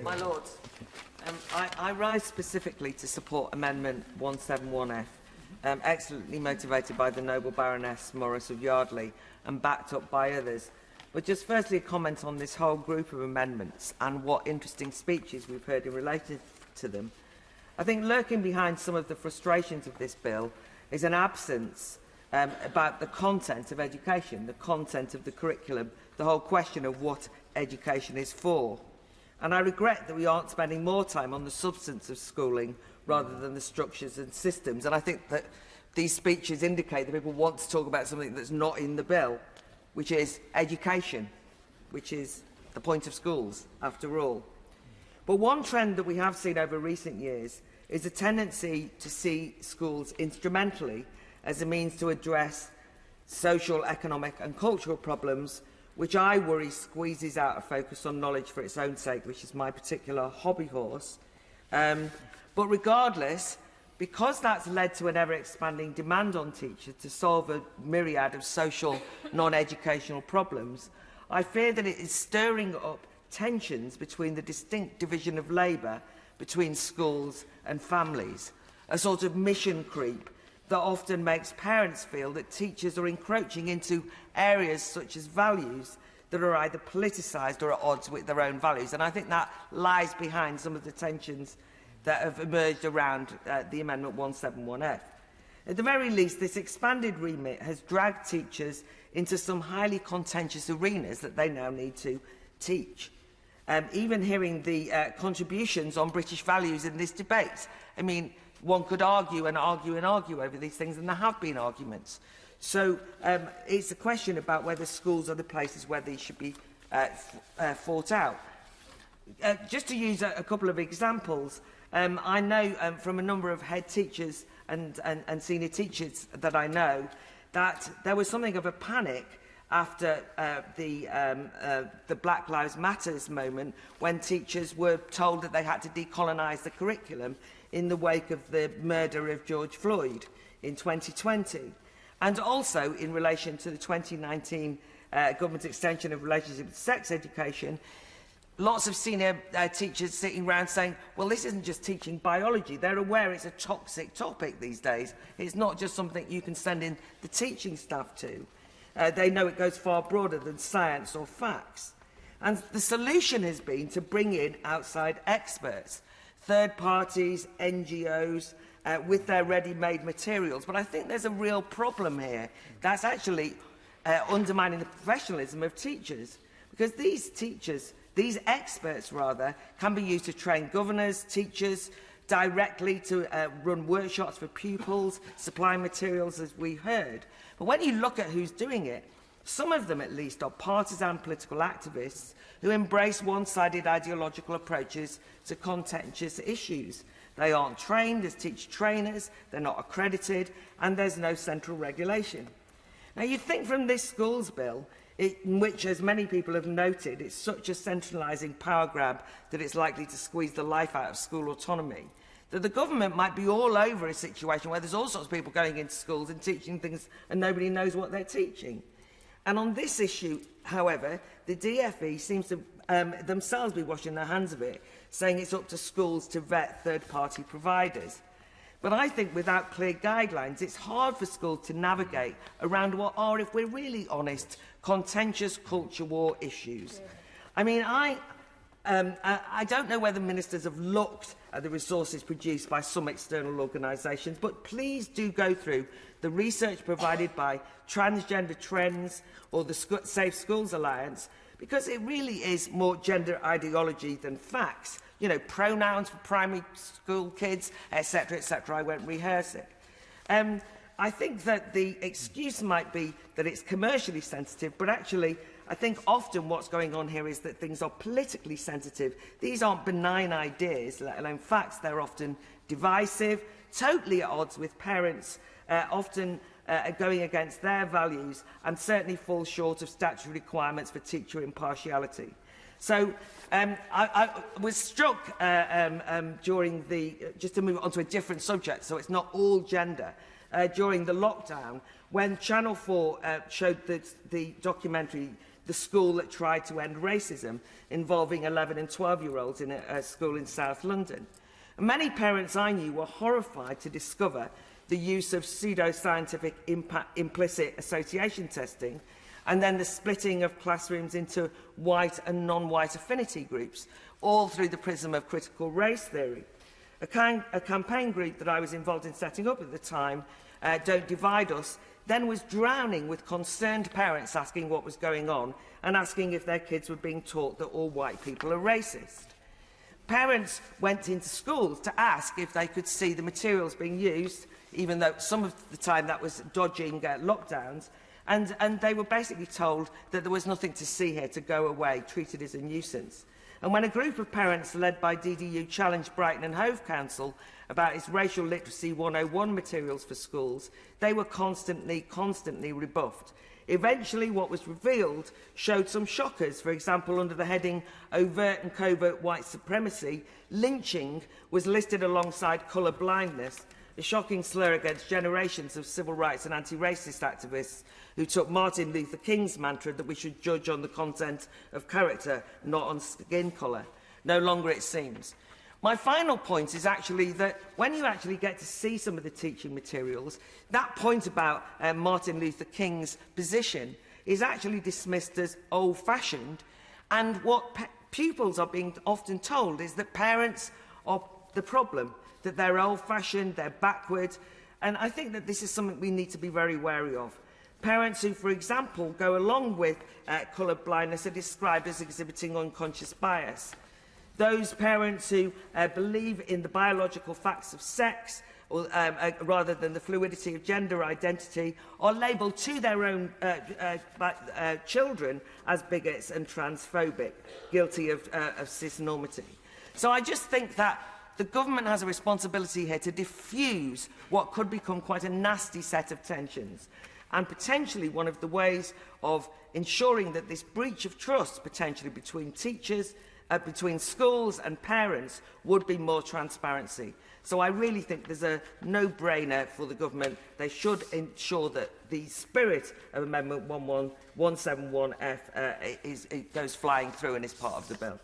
My Lords, I rise specifically to support Amendment 171F, excellently motivated by the noble Baroness Morris of Yardley and backed up by others. But just firstly a comment on this whole group of amendments and what interesting speeches we've heard in relation to them. I think lurking behind some of the frustrations of this bill is an absence about the content of education, the content of the curriculum, the whole question of what education is for. And I regret that we aren't spending more time on the substance of schooling rather than the structures and systems. And I think that these speeches indicate that people want to talk about something that's not in the bill, which is education, which is the point of schools, after all. But one trend that we have seen over recent years is a tendency to see schools instrumentally as a means to address social, economic and cultural problems, which I worry squeezes out a focus on knowledge for its own sake, which is my particular hobby horse. But regardless, because that's led to an ever-expanding demand on teachers to solve a myriad of social, non-educational problems, I fear that it is stirring up tensions between the distinct division of labour between schools and families, a sort of mission creep that often makes parents feel that teachers are encroaching into areas such as values that are either politicised or at odds with their own values. And I think that lies behind some of the tensions that have emerged around the Amendment 171F. At the very least, this expanded remit has dragged teachers into some highly contentious arenas that they now need to teach. Even hearing the contributions on British values in this debate, I mean, one could argue and argue and argue over these things, and there have been arguments. So it's a question about whether schools are the places where these should be fought out. Just to use a couple of examples, I know from a number of head teachers and senior teachers that I know that there was something of a panic after the Black Lives Matters moment, when teachers were told that they had to decolonise the curriculum in the wake of the murder of George Floyd in 2020. And also in relation to the 2019 government extension of relationship with sex education, lots of senior teachers sitting around saying, well, this isn't just teaching biology. They're aware it's a toxic topic these days. It's not just something you can send in the teaching staff to. They know it goes far broader than science or facts. And the solution has been to bring in outside experts, third parties, NGOs, with their ready-made materials. But I think there's a real problem here that's actually undermining the professionalism of teachers. Because these teachers, these experts rather, can be used to train governors, teachers, directly to run workshops for pupils, supply materials, as we heard. But when you look at who's doing it, some of them at least are partisan political activists who embrace one-sided ideological approaches to contentious issues. They aren't trained as teacher trainers, they're not accredited, and there's no central regulation. Now, you'd think from this schools bill, in which, as many people have noted, it's such a centralising power grab that it's likely to squeeze the life out of school autonomy, that the government might be all over a situation where there's all sorts of people going into schools and teaching things and nobody knows what they're teaching. And on this issue, however, the DFE seems to themselves be washing their hands of it, saying it's up to schools to vet third-party providers. But I think without clear guidelines, it's hard for schools to navigate around what are, if we're really honest, contentious culture war issues. I mean, I don't know whether ministers have looked at the resources produced by some external organisations, but please do go through the research provided by Transgender Trends or the Safe Schools Alliance, because it really is more gender ideology than facts. You know, pronouns for primary school kids, etc., etc. I won't rehearse it. I think that the excuse might be that it's commercially sensitive, but actually I think often what's going on here is that things are politically sensitive. These aren't benign ideas, let alone facts. They're often divisive, totally at odds with parents, often going against their values, and certainly fall short of statutory requirements for teacher impartiality. So I was struck during the, just to move on to a different subject, so it's not all gender, during the lockdown, when Channel 4 showed the documentary the school that tried to end racism, involving 11 and 12-year-olds in a school in South London. And many parents I knew were horrified to discover the use of pseudo-scientific implicit association testing, and then the splitting of classrooms into white and non-white affinity groups, all through the prism of critical race theory. A campaign group that I was involved in setting up at the time, Don't Divide Us, then was drowning with concerned parents asking what was going on and asking if their kids were being taught that all white people are racist. Parents went into schools to ask if they could see the materials being used, even though some of the time that was dodging lockdowns, and they were basically told that there was nothing to see here, to go away, treated as a nuisance. And when a group of parents led by DDU challenged Brighton and Hove Council about its Racial Literacy 101 materials for schools, they were constantly rebuffed. Eventually, what was revealed showed some shockers. For example, under the heading Overt and Covert White Supremacy, lynching was listed alongside colour blindness, a shocking slur against generations of civil rights and anti-racist activists who took Martin Luther King's mantra that we should judge on the content of character, not on skin colour. No longer it seems. My final point is actually that when you actually get to see some of the teaching materials, that point about Martin Luther King's position is actually dismissed as old-fashioned, and what pupils are being often told is that parents are the problem, that they're old-fashioned, they're backward, and I think that this is something we need to be very wary of. Parents who, for example, go along with colour blindness are described as exhibiting unconscious bias. Those parents who believe in the biological facts of sex, or, rather than the fluidity of gender identity, are labelled to their own children as bigots and transphobic, guilty of cisnormity. So I just think that the government has a responsibility here to diffuse what could become quite a nasty set of tensions. And potentially one of the ways of ensuring that this breach of trust, potentially between teachers, between schools and parents, would be more transparency. So I really think there's a no-brainer for the government. They should ensure that the spirit of Amendment 171F goes flying through and is part of the bill.